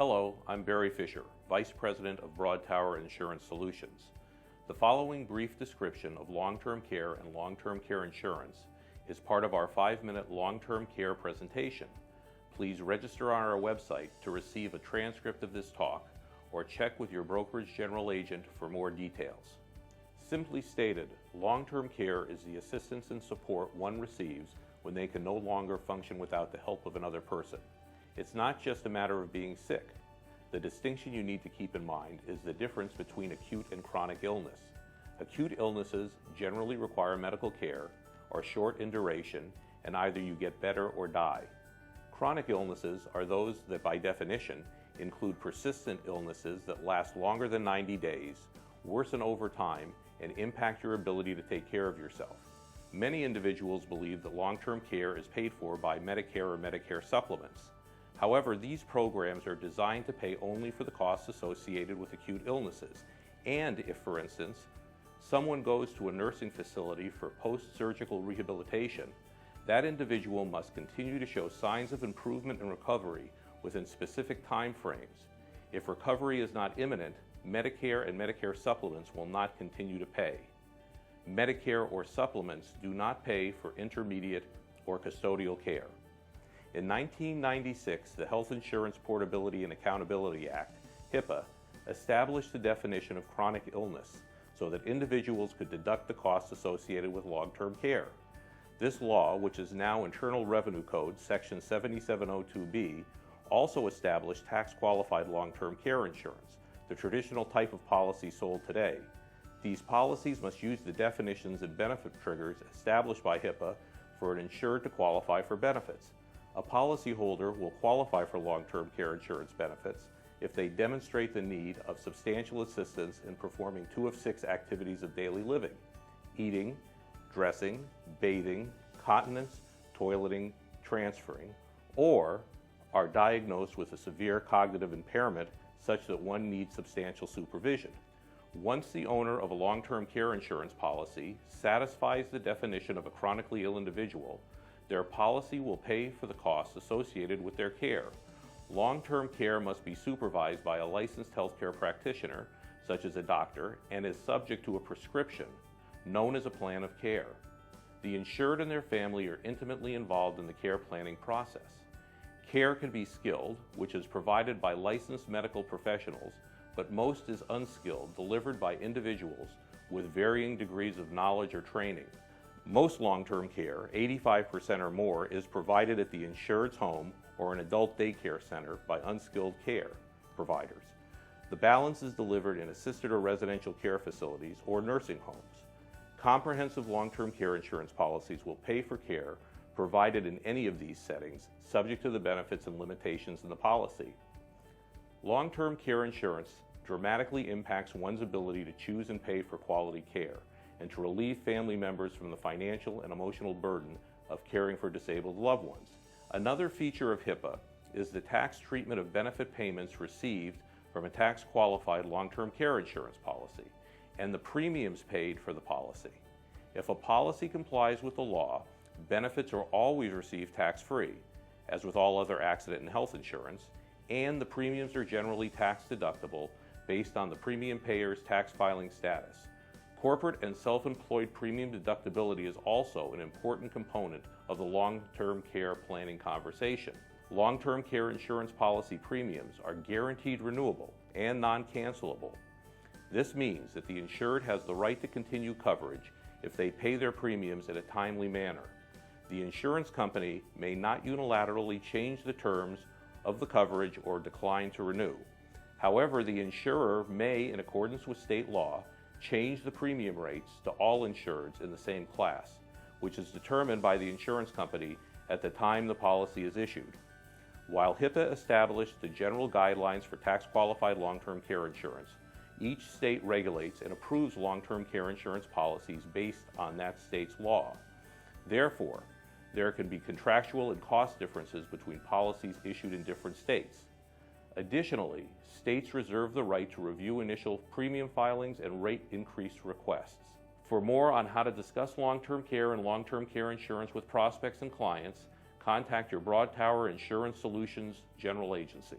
Hello, I'm Barry Fisher, Vice President of Broadtower Insurance Solutions. The following brief description of long-term care and long-term care insurance is part of our 5-minute long-term care presentation. Please register on our website to receive a transcript of this talk or check with your brokerage general agent for more details. Simply stated, long-term care is the assistance and support one receives when they can no longer function without the help of another person. It's not just a matter of being sick. The distinction you need to keep in mind is the difference between acute and chronic illness. Acute illnesses generally require medical care, are short in duration, and either you get better or die. Chronic illnesses are those that by definition include persistent illnesses that last longer than 90 days, worsen over time, and impact your ability to take care of yourself. Many individuals believe that long-term care is paid for by Medicare or Medicare supplements. However, these programs are designed to pay only for the costs associated with acute illnesses, and if, for instance, someone goes to a nursing facility for post-surgical rehabilitation, that individual must continue to show signs of improvement and recovery within specific time frames. If recovery is not imminent, Medicare and Medicare supplements will not continue to pay. Medicare or supplements do not pay for intermediate or custodial care. In 1996, the Health Insurance Portability and Accountability Act, HIPAA, established the definition of chronic illness so that individuals could deduct the costs associated with long-term care. This law, which is now Internal Revenue Code Section 7702B, also established tax-qualified long-term care insurance, the traditional type of policy sold today. These policies must use the definitions and benefit triggers established by HIPAA for an insured to qualify for benefits. A policyholder will qualify for long-term care insurance benefits if they demonstrate the need of substantial assistance in performing 2 of 6 activities of daily living: eating, dressing, bathing, continence, toileting, transferring, or are diagnosed with a severe cognitive impairment such that one needs substantial supervision. Once the owner of a long-term care insurance policy satisfies the definition of a chronically ill individual, their policy will pay for the costs associated with their care. Long-term care must be supervised by a licensed healthcare practitioner, such as a doctor, and is subject to a prescription, known as a plan of care. The insured and their family are intimately involved in the care planning process. Care can be skilled, which is provided by licensed medical professionals, but most is unskilled, delivered by individuals with varying degrees of knowledge or training. Most long-term care, 85% or more, is provided at the insured's home or an adult daycare center by unskilled care providers. The balance is delivered in assisted or residential care facilities or nursing homes. Comprehensive long-term care insurance policies will pay for care provided in any of these settings, subject to the benefits and limitations in the policy. Long-term care insurance dramatically impacts one's ability to choose and pay for quality care, and to relieve family members from the financial and emotional burden of caring for disabled loved ones. Another feature of HIPAA is the tax treatment of benefit payments received from a tax-qualified long-term care insurance policy, and the premiums paid for the policy. If a policy complies with the law, benefits are always received tax-free, as with all other accident and health insurance, and the premiums are generally tax-deductible based on the premium payer's tax filing status. Corporate and self-employed premium deductibility is also an important component of the long-term care planning conversation. Long-term care insurance policy premiums are guaranteed renewable and non-cancelable. This means that the insured has the right to continue coverage if they pay their premiums in a timely manner. The insurance company may not unilaterally change the terms of the coverage or decline to renew. However, the insurer may, in accordance with state law, change the premium rates to all insureds in the same class, which is determined by the insurance company at the time the policy is issued. While HIPAA established the general guidelines for tax-qualified long-term care insurance, each state regulates and approves long-term care insurance policies based on that state's law. Therefore, there can be contractual and cost differences between policies issued in different states. Additionally, states reserve the right to review initial premium filings and rate increase requests. For more on how to discuss long-term care and long-term care insurance with prospects and clients, contact your Broadtower Insurance Solutions General Agency.